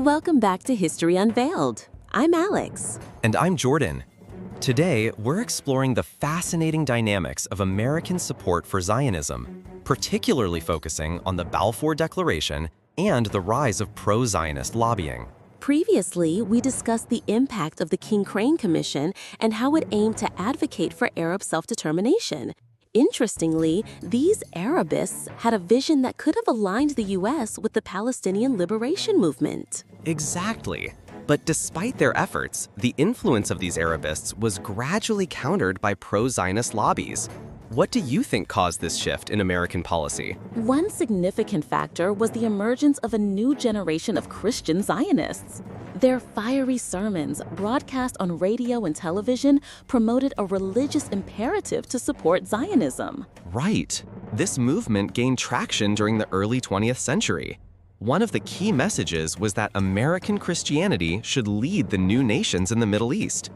Welcome back to History Unveiled. I'm Alex. And I'm Jordan. Today, we're exploring the fascinating dynamics of American support for Zionism, particularly focusing on the Balfour Declaration and the rise of pro-Zionist lobbying. Previously, we discussed the impact of the King-Crane Commission and how it aimed to advocate for Arab self-determination. Interestingly, these Arabists had a vision that could have aligned the U.S. with the Palestinian liberation movement. Exactly. But despite their efforts, the influence of these Arabists was gradually countered by pro-Zionist lobbies. What do you think caused this shift in American policy? One significant factor was the emergence of a new generation of Christian Zionists. Their fiery sermons, broadcast on radio and television, promoted a religious imperative to support Zionism. Right. This movement gained traction during the early 20th century. One of the key messages was that American Christianity should lead the new nations in the Middle East.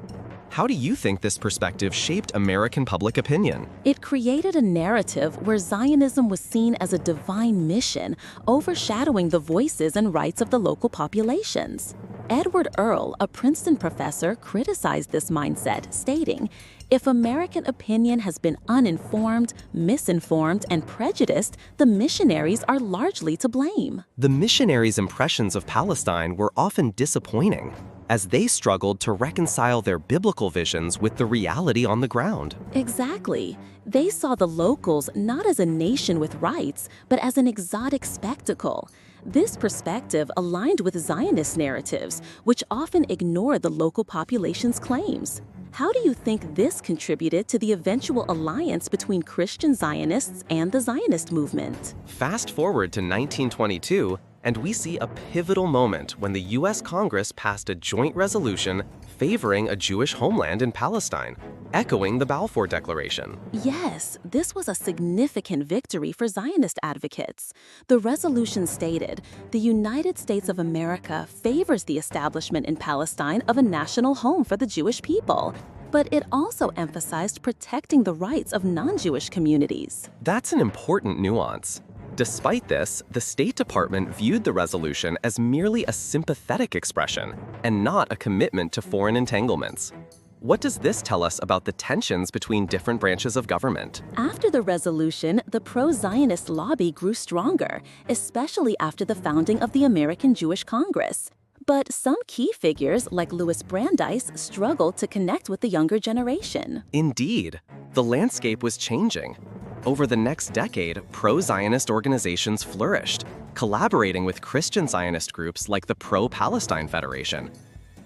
How do you think this perspective shaped American public opinion? It created a narrative where Zionism was seen as a divine mission, overshadowing the voices and rights of the local populations. Edward Earle, a Princeton professor, criticized this mindset, stating, "If American opinion has been uninformed, misinformed, and prejudiced, the missionaries are largely to blame." The missionaries' impressions of Palestine were often disappointing, as they struggled to reconcile their biblical visions with the reality on the ground. Exactly. They saw the locals not as a nation with rights, but as an exotic spectacle. This perspective aligned with Zionist narratives, which often ignore the local population's claims. How do you think this contributed to the eventual alliance between Christian Zionists and the Zionist movement? Fast forward to 1922, and we see a pivotal moment when the U.S. Congress passed a joint resolution favoring a Jewish homeland in Palestine, echoing the Balfour Declaration. Yes, this was a significant victory for Zionist advocates. The resolution stated, "The United States of America favors the establishment in Palestine of a national home for the Jewish people." But it also emphasized protecting the rights of non-Jewish communities. That's an important nuance. Despite this, the State Department viewed the resolution as merely a sympathetic expression and not a commitment to foreign entanglements. What does this tell us about the tensions between different branches of government? After the resolution, the pro-Zionist lobby grew stronger, especially after the founding of the American Jewish Congress. But some key figures, like Louis Brandeis, struggled to connect with the younger generation. Indeed, the landscape was changing. Over the next decade, pro-Zionist organizations flourished, collaborating with Christian Zionist groups like the Pro-Palestine Federation.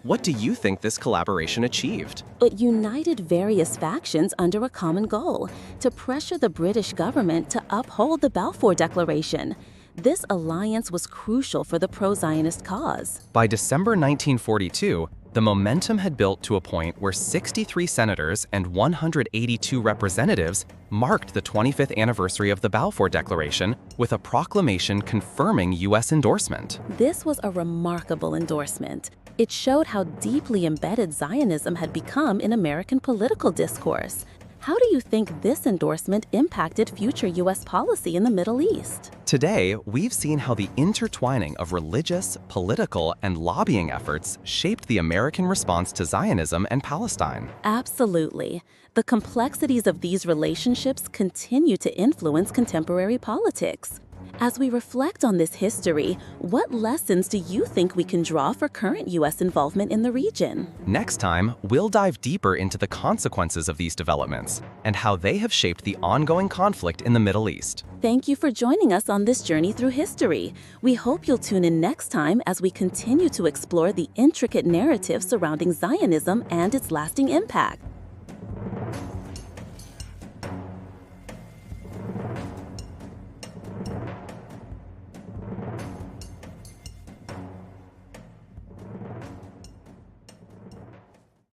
What do you think this collaboration achieved? It united various factions under a common goal: to pressure the British government to uphold the Balfour Declaration. This alliance was crucial for the pro-Zionist cause. By December 1942, the momentum had built to a point where 63 senators and 182 representatives marked the 25th anniversary of the Balfour Declaration with a proclamation confirming U.S. endorsement. This was a remarkable endorsement. It showed how deeply embedded Zionism had become in American political discourse. How do you think this endorsement impacted future U.S. policy in the Middle East? Today, we've seen how the intertwining of religious, political, and lobbying efforts shaped the American response to Zionism and Palestine. Absolutely. The complexities of these relationships continue to influence contemporary politics. As we reflect on this history, what lessons do you think we can draw for current U.S. involvement in the region? Next time, we'll dive deeper into the consequences of these developments and how they have shaped the ongoing conflict in the Middle East. Thank you for joining us on this journey through history. We hope you'll tune in next time as we continue to explore the intricate narrative surrounding Zionism and its lasting impact.